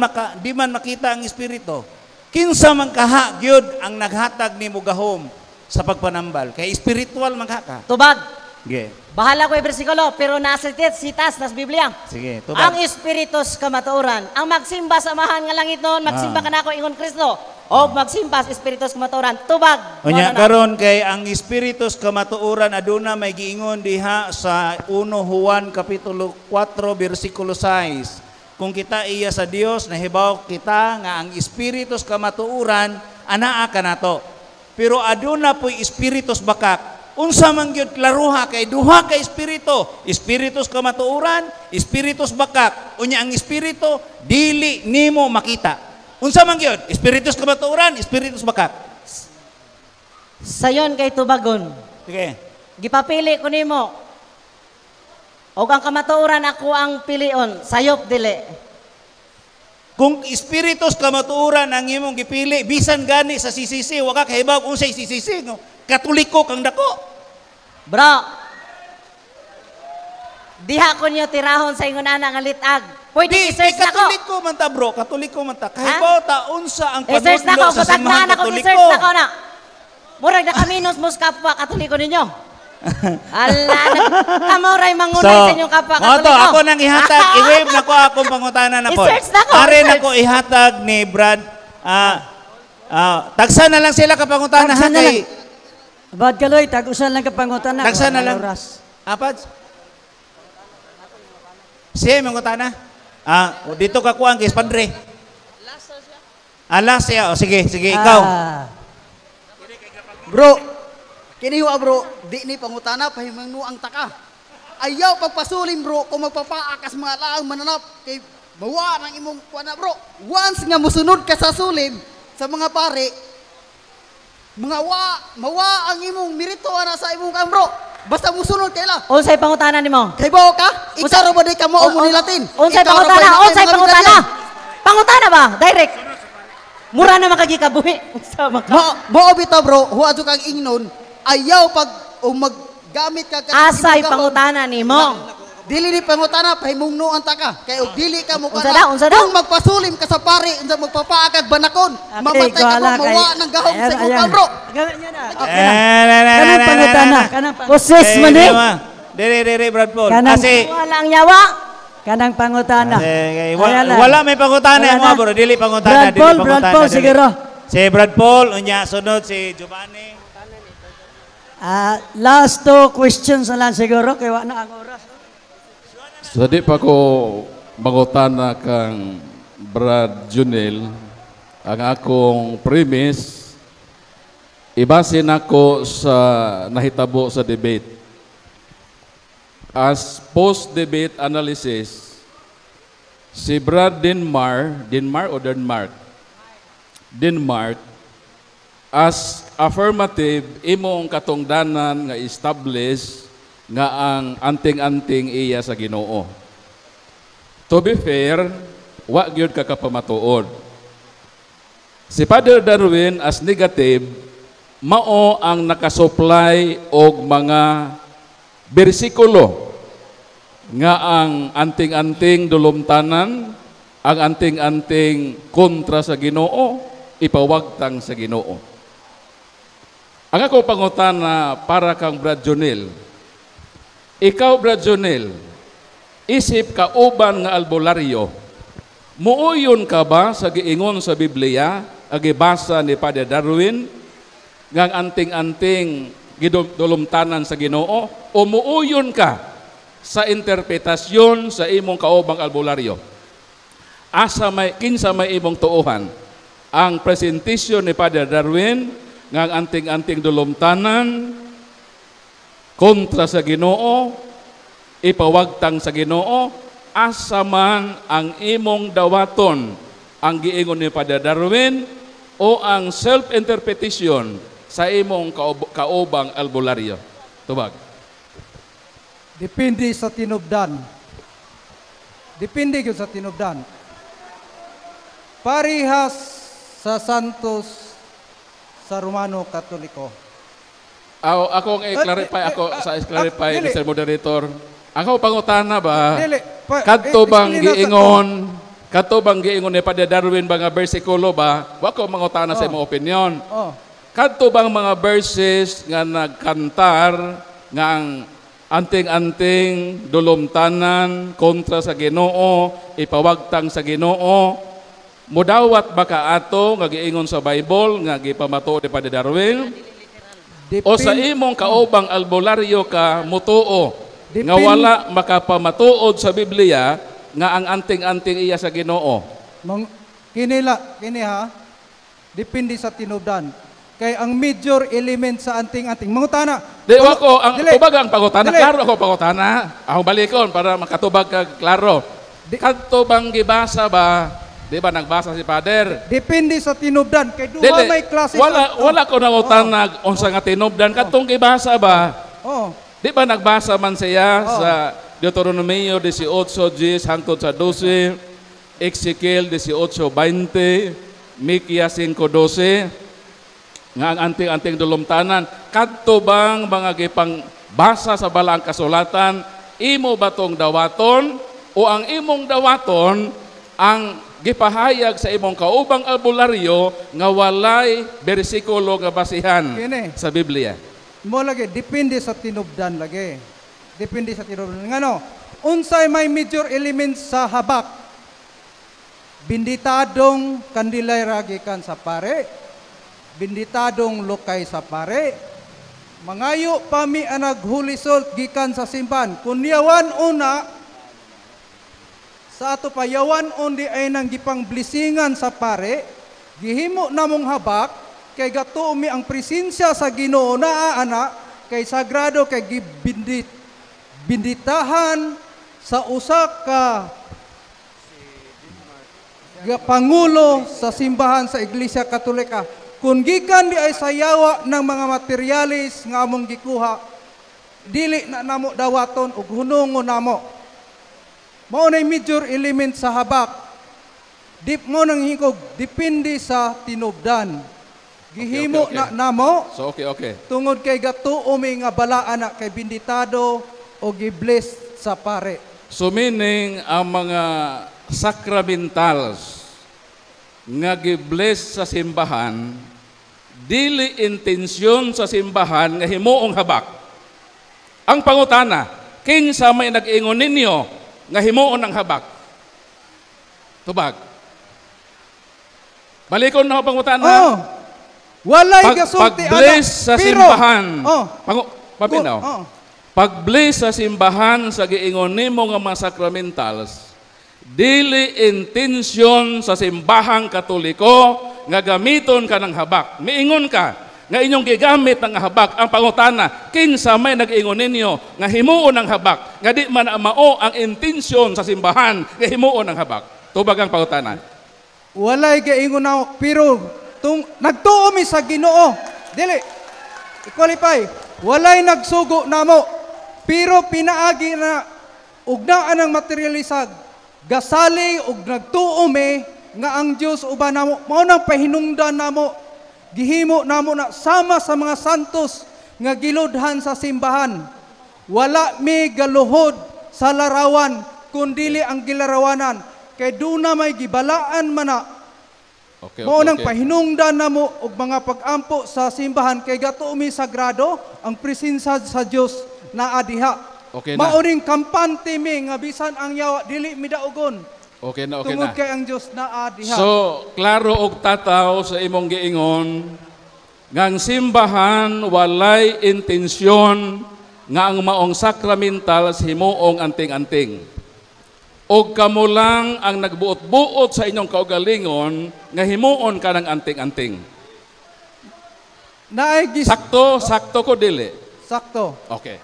makita ang espiritu. Kinsa man kaha gyud ang naghatag nimo gahom sa pagpanambal kay espiritual man ka. Tubag. Sige. Bahala ko yung bersikulo, pero nasa sitas, nasa Biblia. Sige, Ang tubag. espiritus kamatuoran. Ang magsimba sa mahan nga langit noon, magsimba ka na ako ingon Kristo. O magsimba sa espiritus kamatuoran. Tubag. Unya Ano na? karon kay ang espiritus kamatuoran aduna may giingon diha sa 1 Juan kapitulo 4 bersikulo 6. Kung kita iya sa Dios nahibaw kita nga ang espiritus kamatuoran anaa kanato. Pero aduna po'y espiritus bakak. Unsa man gyud klaruha kay duha ka espiritu, espiritus kamatuoran, espiritus bakak. Unya ang espiritu dili nimo makita. Unsa man gyud? Espiritus kamatuoran, espiritus bakak. Sayon kay tubagon. Sige. Gipapili ko nimo. Og ang kamatuoran ako ang pilion. Sayop dili. Kung espiritus kamatuoran ang imong gipili, bisan gani sa CCC, wa ka kahibaw kung say CCC, no? Katoliko kang dako. Bro. Diha ko niyo tirahon sa ingon ana nga litag. Pwede i-search na ko. Katoliko man ta bro, katoliko man ta. Kahibaw ta unsa ang I-search na ko, panudlo sa kutagnan simbahan ako, katoliko. i-search na ko na. Murag na kaminos mo sa kapwa katoliko ninyo. Ala, kamuray mangunay sa inyong kapwa mo to, katoliko. ako nang ihatag, i-wave na ko akong pangutana na po. I-search na ko, Are na i-search. ko ihatag ni Brad. Tagsa na lang sila kapangutana ha Tagsa na kay. Brad Kaloy, tag-usan lang ka pangutan na. Tagsa na lang. Oras. Apat? Siya, mangutana. Dito ka kuang kay Padre. Alas siya. O sige, ikaw. Bro, kiniwa bro, di ni pangutana, pahimang ang taka. Ayaw pagpasulim bro, kung magpapaakas mga laang mananap, kay mawa ng imong kuana bro. Once nga musunod ka sa sulim, sa mga pare, mawa ang imong mirito ana sa imong kan bro. Basta musunod kaila. Unsay pangutana nimo? Kay bao ka? Ikaw ra ba di ka mo mo nilatin? Unsay Ikaw ra ba pangutana? yung Unsay mga pangutana? Bigaryan? Pangutana ba? Direct. Mura na makagikabuhi. Sama ka. Mao bitaw bro, huwag kang ingnon, ayaw pag maggamit ka Asay pangutana nimo? Dili ni pangutana pahimong nuan ta ka. Kay og dili ka mo Unsa daw, unsa daw? Kung magpasulim ka sa pari, unsa magpapaagad banakon, mamatay ka wala pa mawa ng gahom sa Ayan, imong bro. Kanang pangutana. Kanang Boses man eh. Diri, Brad Paul. Kanang- Kasi, Wala ang yawa. kanang pangutana. Ayan lang. wala may pangutana Wala mo, na. bro. Dili pangutana, Brad Paul, Brad Paul, dili. siguro. Si Brad Paul, unya, sunod si Giovanni. Last two questions na lang siguro, kaya wala ang oras. So di pa ko mangutana kang Brad Junel, ang akong premise, ibasin ako sa nahitabo sa debate. As post-debate analysis, si Brad Denmark, as affirmative, imong katungdanan nga establish nga ang anting-anting iya sa Ginoo. To be fair, wa gyud ka kapamatuod. Si Father Darwin as negative, mao ang nakasupply og mga bersikulo nga ang anting-anting dulumtanan, ang anting-anting kontra sa Ginoo, ipawagtang sa Ginoo. Ang ako pangutana para kang Brad Junel, ikaw, Brad Junel, isip ka uban nga albularyo, muuyon ka ba sa giingon sa Biblia, agibasa ni Father Darwin, nga anting-anting gidulumtanan sa Ginoo, o muuyon ka sa interpretasyon sa imong kaubang albularyo? Kinsa may imong tuuhan? Ang presentasyon ni Father Darwin, nga anting-anting dulumtanan, kontra sa Ginoo, ipawagtang sa Ginoo, asa man ang imong dawaton ang giingon ni Father Darwin o ang self-interpretation sa imong kaubang albularyo? Tubag. Depende sa tinubdan. Depende yun sa tinubdan. Parihas sa Santos sa Romano Katoliko. Akong i-clarify dili. Mr. Moderator. Ako pangutana ba? Dili. Kadto bang explain giingon ni Padre Darwin ba nga bersikulo ba? Wa ko mangutana sa imong opinion. Oh. Kadto bang mga verses nga nagkantar nga ang anting-anting dulumtanan kontra sa Ginoo, ipawagtang sa Ginoo, mudawat ba ka ato nga giingon sa Bible nga gipamato ni Padre Darwin? O sa imong kaubang albularyo ka mutuo nga wala makapamatuod sa Biblia nga ang anting-anting iya sa Ginoo? Kini ha. Depende sa tinubdan. Kay ang major element sa anting-anting. Mangutana. Di wa ko ang Dili. tubag ang pangutana. Dili. Klaro ako pangutana. Ako balikon para makatubag ka klaro. Kadto bang gibasa ba? Di ba nagbasa si Father? Depende sa tinubdan. Kay duha Dili. may klase. Wala ko nangutanag unsa nga tinubdan kadtong gibasa ba? Oh. Di ba nagbasa man siya sa Deuteronomio 18:10 hangtod sa 12, Ezekiel 18:20, Mikia 5:12, nga ang anting-anting dulumtanan. Kadto bang mga gipang basa sa balaang kasulatan, imo ba tong dawaton o ang imong dawaton ang gipahayag sa imong kaubang albularyo nga walay bersikulo nga basihan Kini. sa Biblia? Mo lagi, depende sa tinubdan lagi. Depende sa tinubdan. Ngano, unsay may major elements sa habak. Binditadong kandilay ragikan sa pare. Binditadong lokay sa pare. Mangayo pami ang naghulisol gikan sa simbahan. Kunyawan una, sa ato pa yawan undi ay nang gipang blisingan sa pare, gihimo namong habak, kay gatuumi ang presensya sa Ginoo na ana, kay sagrado kay binditahan sa usa ka pangulo sa simbahan sa Iglesia Katolika. Kung gikan di ay sayawa ng mga materialis nga among gikuha, dili na namo dawaton ug hunungon namo. Mao nay major element sa habak. Dip mo nang hingkog depende sa tinubdan. Gihimo Okay. na namo So, okay. tungod kay gatuo mi nga balaan na kay binditado o gibless sa pare. So meaning, ang mga sacramentals nga gibless sa simbahan, dili intensyon sa simbahan nga himuong habak. Ang pangutana, kinsa may nag-ingon ninyo nga himuon ang habak? Tubag. Balikon na ako pangutana. Oh. Walay gasulti Pag-bless sa Pero, simbahan. Oh. Papinaw. Oh. Pag-bless sa simbahan sa giingon nimo nga mga sacramentals, dili intensyon sa simbahang Katoliko nga gamiton ka ng habak. Miingon ka nga inyong gigamit ng habak. Ang pangutana, kinsa may nag-ingon ninyo nga himuon ng habak, nga di man mao ang intensyon sa simbahan nga himuon ng habak. Tubag ang pangutana. Walay gaingon na pero nagtuo mi sa Ginoo. Dili. I-qualify. Walay nagsugo namo. Pero pinaagi na ugnaan ang materialisag. Gasali ug nagtuo mi nga ang Dios uban namo mao nang pahinungdan namo. Gihimo namo na sama sa mga santos nga giludhan sa simbahan. Wala mi galuhod sa larawan kundili ang gilarawanan kay duna may gibalaan man na. Okay. Mao nang pahinungdan namo og mga pag-ampo sa simbahan kay gatuo mi sagrado ang presensya sa Dios naa diha. Okay na. Mao ring kampante mi nga bisan ang yawa dili mi daugon. Okay na. Tungod kay ang Dios naa diha. So, klaro og tataw sa imong giingon, nga ang simbahan walay intensyon nga ang maong sakramentals himuong anting-anting. O kamo lang ang nagbuot-buot sa inyong kaugalingon nga himuon ka ng anting-anting. Sakto ko dili. Sakto. Okay.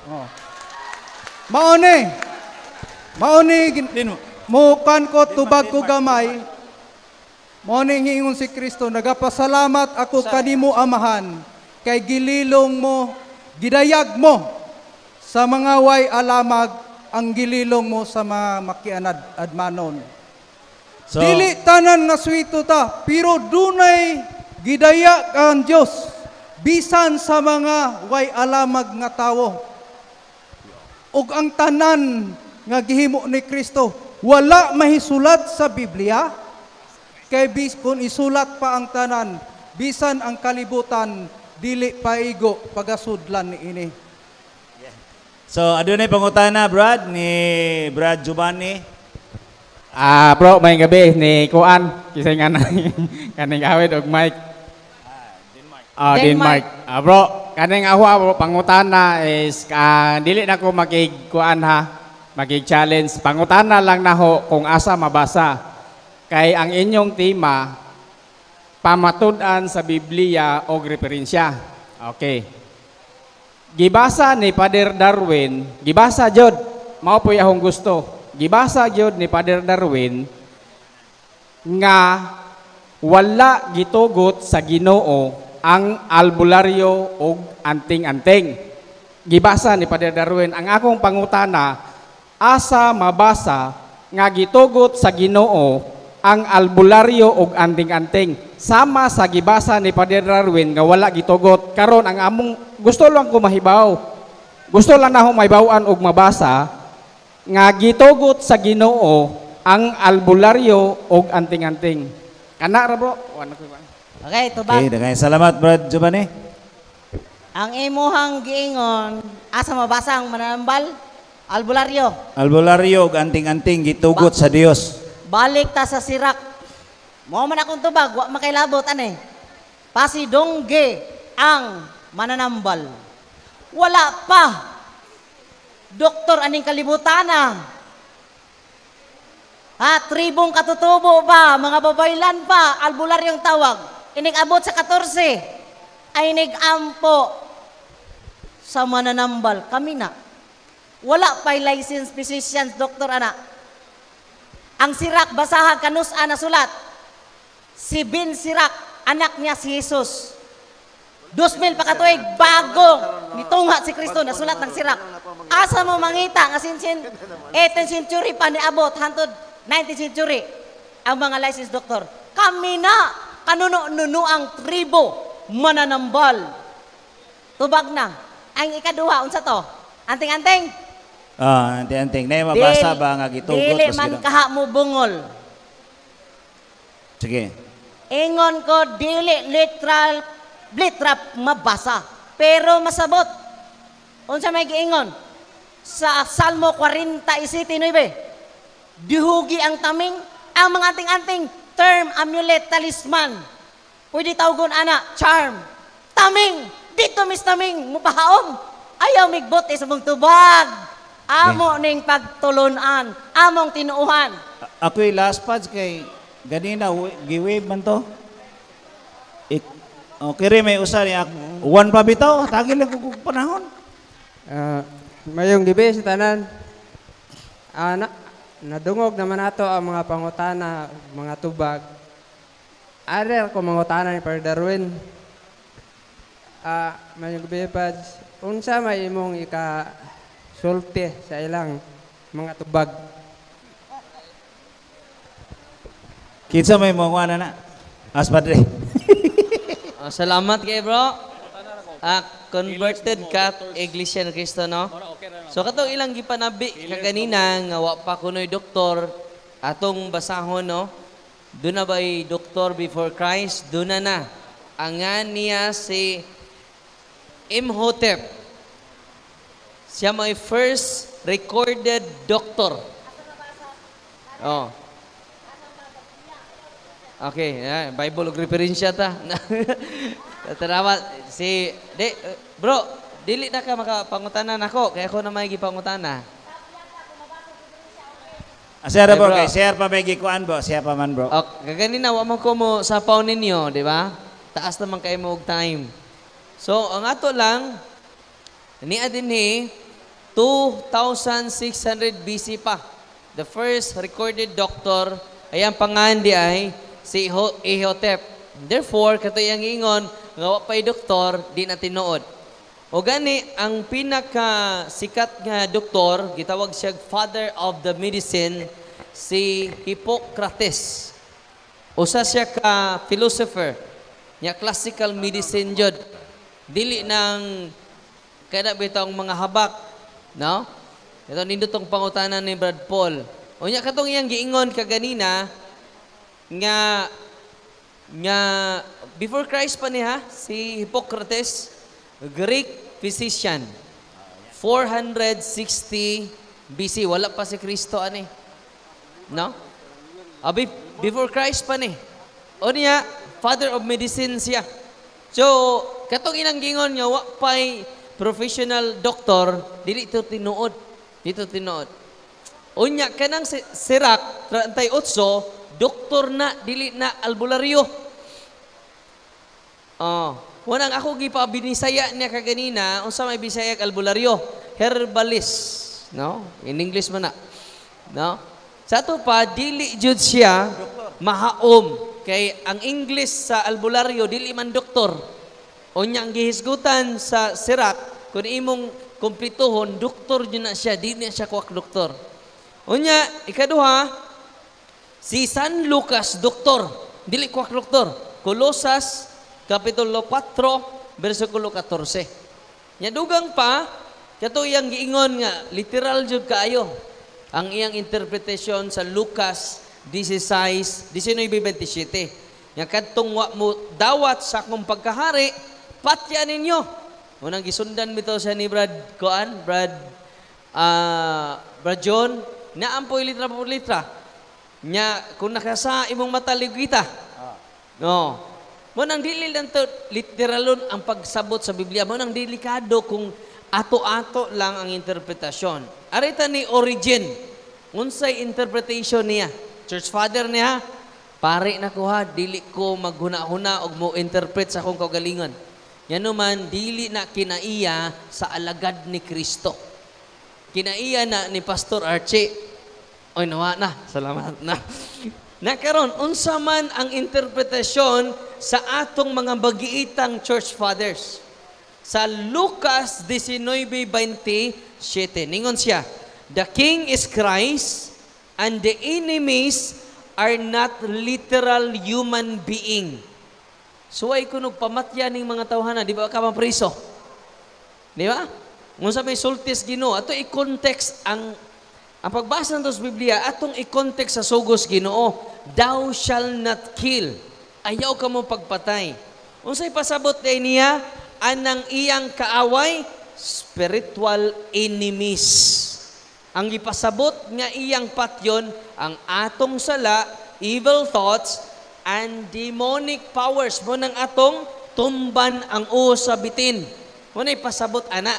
Mao ni mukan ko tubag ko gamay. Mao ni hingon si Kristo, nagapasalamat ako kanimo Amahan kay gililong mo, gidayag mo sa mga way alamag ang gililong mo sa mga makianad admanon. So, Dili tanan nga swito ta, pero dunay gidaya ang Dios bisan sa mga way alamag nga tawo. Ug ang tanan nga gihimo ni Kristo wala mahisulat sa Biblia kay kung isulat pa ang tanan bisan ang kalibutan dili paigo pagasudlan ni ini. so adunay pangutana, Brad, ni Brad Giovanni. Bro, may gabi ni Kuan kisay nga kaning awit og mic. Denmark. Bro, kaning ahwa bro pangutana is dili na ko makig-kuan ha. Makig-challenge. Pangutana lang naho kung asa mabasa. Kay ang inyong tema pamatud-an sa Biblia og referensya. Okay. Gibasa ni Father Darwin, gibasa jud, mao po akong gusto. Gibasa jud ni Father Darwin nga wala gitugot sa Ginoo ang albularyo og anting-anting. Gibasa ni Father Darwin. Ang akong pangutana, asa mabasa nga gitugot sa Ginoo ang albularyo og anting-anting? Sama sa gibasa ni Father Darwin nga wala gitugot. Karon ang among gusto lang ko mahibaw. Gusto lang na akong mahibawan og mabasa nga gitugot sa Ginoo ang albularyo og anting-anting. Kana ra bro? Okay, tubag. Okay, dagay salamat, Brad Giovanni. Ang imuhang giingon, asa mabasa ang mananambal? Albularyo. Albularyo ug anting-anting gitugot sa Dios. Balik ta sa sirak. Mo man akong tubag, wa makailabot ani. Pasidongge ang mananambal. Wala pa. Doktor aning kalibutana. Tribong katutubo pa, mga babaylan pa, albularyong tawag. Inig-abot sa 14. Ay inig-ampo sa mananambal. Kami na. Wala pa licensed physicians, doktor ana. Ang sirak, basahan, kanus-a na sulat. Si Bin Sirak, anak niya si Jesus. 2000 pa katuig, bagong Nitunga si Kristo, nasulat ng sirak. Asa mo mangita nga 18th century pa niabot, hantod 19th century, ang mga licensed doctor. Kami na, kanuno-nuno ang tribo, mananambal. Tubag na. Ang ikaduha, unsa to? Anting-anting? Anting-anting. Na yung mabasa ba nga gitugot? Dili man kaha mo bungol. Sige. Ingon ko, dili literal mabasa. Pero masabot. Unsa may giingon? Sa Salmo 47:9. Dihugi ang taming, ang mga anting-anting, term, amulet, talisman. Pwede tawgon ana, charm. Taming, dito mis taming, mupahaom. Ayaw migbot sa mong tubag. Amo ning pagtulunan, among tinuuhan. Ako'y last pads kay ganina, giwave man to. Okay rin, may usa niya. One pa bitaw, tagil lang kung panahon. Mayong gabi sa tanan. Nadungog naman nato ang mga pangutana, mga tubag. Aral ko mangutana ni Per Darwin. Mayong gabi pa, unsa may imong ika-sulti sa ilang mga tubag? Kinsa may mga na? As padre. Salamat kay bro. Converted ka Iglesia ni Cristo, no? So katong ilang gipanabi kaganina nga wa pa kunoy doktor atong basahon, no? Doon na ba'y doktor before Christ? Doon na. Ang niya si Imhotep. Siya may first recorded doctor. Oh. Okay, Bible og referensya ta. Tarawa si bro, dili na ka makapangutanan ako kaya ako na may gipangutana. Share bro, kay share pa may gikuan bro, share pa man bro. Kaganina wa man ko mo sapaw ninyo, di ba? Taas naman kayo mo og time. So, ang ato lang niya dinhi 2600 BC pa. The first recorded doctor ay ang pangalan di ay si Imhotep. Therefore, kato yang ingon, nga wa pay doktor, di na tinuod. O gani, ang pinaka sikat nga doktor, gitawag siya father of the medicine, si Hippocrates. Usa siya ka philosopher, nya classical medicine jud. Dili nang kada bitong mga habak, no? Ito nindutong pangutanan ni Brad Paul. Unya katong iyang giingon kaganina, nga before Christ pa niya, si Hippocrates, Greek physician, 460 BC, wala pa si Kristo ani. No? Before Christ pa ni. O niya, father of medicine siya. So, katong ilang gingon nga, wa pa'y professional doctor, dili ito tinuod. Dito tinuod. O niya, kanang Sirach, 38, doktor na, dili na albularyo. Wanang ako gipabinisaya niya kaganina, unsa may bisaya albularyo? Herbalist. No? In English man na. No? Sa ito pa, dili jud siya mahaom. Kay ang English sa albularyo, dili man doktor. O niyang gihisgutan sa Sirach, kung imong kumplituhon, doktor jud na siya, dili na siya kuwak doktor. O niya, ikaduha, si San Lucas, doktor, dili kuwak doktor. Colosas, Kapitulo 4, versikulo 14. Nya dugang pa, kato iyang giingon nga, literal jud kaayo. Ang iyang interpretation sa Lucas 19:27. Nya kadtong wa mo dawat sa akong pagkahari, patya ninyo. Unang gisundan bitaw siya ni Brad John, naampoy litra por litra. Nya kung nakasa imong mata ligita. No. Mo nang dili lang to literalon ang pagsabot sa Biblia. Mo nang delikado kung ato-ato lang ang interpretasyon. Arita ni Origen, unsay interpretation niya? Church father niya, pare na ko ha, dili ko maghuna-huna og mo interpret sa akong kaugalingon. Yan naman, dili na kinaiya sa alagad ni Kristo. Kinaiya na ni Pastor Archie. Oy, nawa na. Salamat na. Nakaroon, unsa man ang interpretasyon sa atong mga bagiitang church fathers. Sa Lucas 19:27, ningon siya, the king is Christ and the enemies are not literal human being. So ay kunog pamatya ning mga tawhana, di ba ka mapriso? Di ba? Ngun sa may sultis Ginoo, ato i-context ang pagbasa ng sa Biblia, atong i-context sa sugos Ginoo, thou shall not kill. Ayaw ka mo pagpatay. Unsay pasabot kay niya, anang iyang kaaway, spiritual enemies. Ang ipasabot nga iyang patyon, ang atong sala, evil thoughts, and demonic powers mo ng atong tumban ang usa bitin. Mo na ipasabot ana.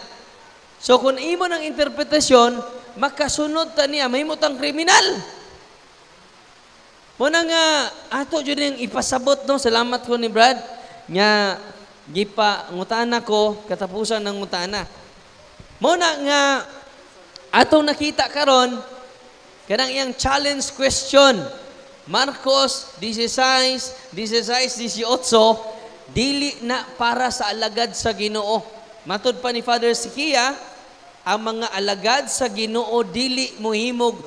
So kung imo ng interpretasyon, makasunod ta niya mahimutang kriminal. Mo na nga ato jud ning ipasabot no. Salamat ko ni Brad nga gipa ngutana ko katapusan ng ngutana. Mo na nga atong nakita karon kanang iyang challenge question. Marcos 16:18, dili na para sa alagad sa Ginoo. Matud pa ni Father Sikia, ang mga alagad sa Ginoo dili mohimog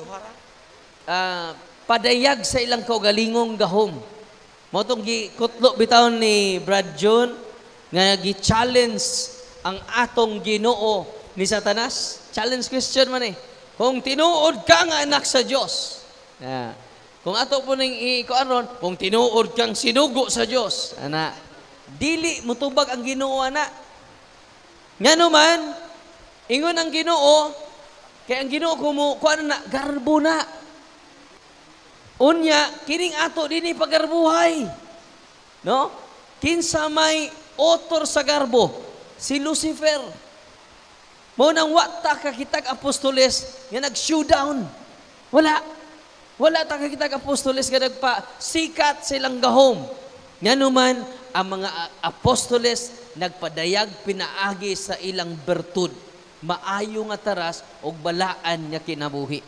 padayag sa ilang kaugalingong gahom. Motong gikutlo bitaw ni Brad John nga gi-challenge ang atong Ginoo ni Satanas. Challenge question man eh. Kung tinuod ka nga anak sa Dios. Kung ato po ning ikuaron, kung tinuod kang sinugo sa Dios, ana, dili mutubag ang Ginoo ana. Ngano man, ingon ang Ginoo, kay ang Ginoo kuan na garbo na. Unya, kining ato dinhi pagarbuhay. No? Kinsa may author sa garbo, si Lucifer. Mo nang wata ka kitag apostoles nga nag-showdown. Wala ta kakita apostoles nga nagpa-sikat silang gahom. Nga naman, ang mga apostoles nagpadayag pinaagi sa ilang bertud. Maayo nga taras o balaan nga kinabuhi.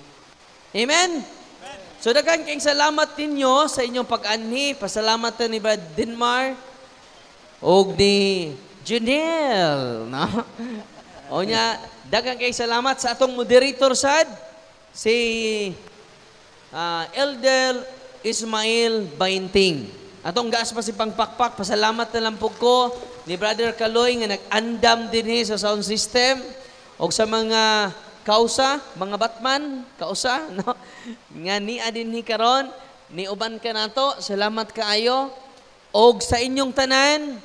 Amen? So daghang kayong salamat ninyo sa inyong pag-anhi. Pasalamat ni Brad Denmar o ni Janelle. No? O niya, daghang kayong salamat sa atong moderator sad, si Elder Ismail Bainting. Atong gaas pa si pangpakpak, pasalamat na lang po ko ni Brother Kaloy nga nag-andam din sa sound system o sa mga kausa, mga Batman, kausa, no? Nga ni adin ni karon, ni uban ka nato, salamat kaayo. Og sa inyong tanan,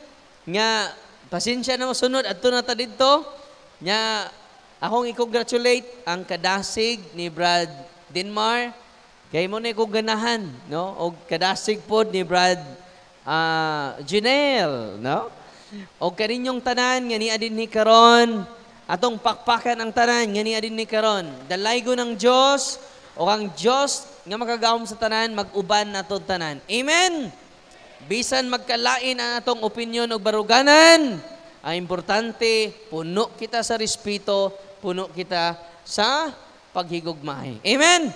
nga pasensya na sunod, adto na ta didto, nga akong i-congratulate ang kadasig ni Brad Denmar. Kaya mo na kong ganahan, no? O kadasig po ni Brad Janelle, no? O kaninyong tanan, nga ni adin ni karon, atong pakpakan ang tanan, nga ni adin ni karon. Dalaygo ng Diyos, o ang Diyos, nga makagawom sa tanan, mag-uban na itong tanan. Amen? Bisan magkalain ang atong opinion o baruganan, ang importante, puno kita sa respeto, puno kita sa paghigugmahay. Amen?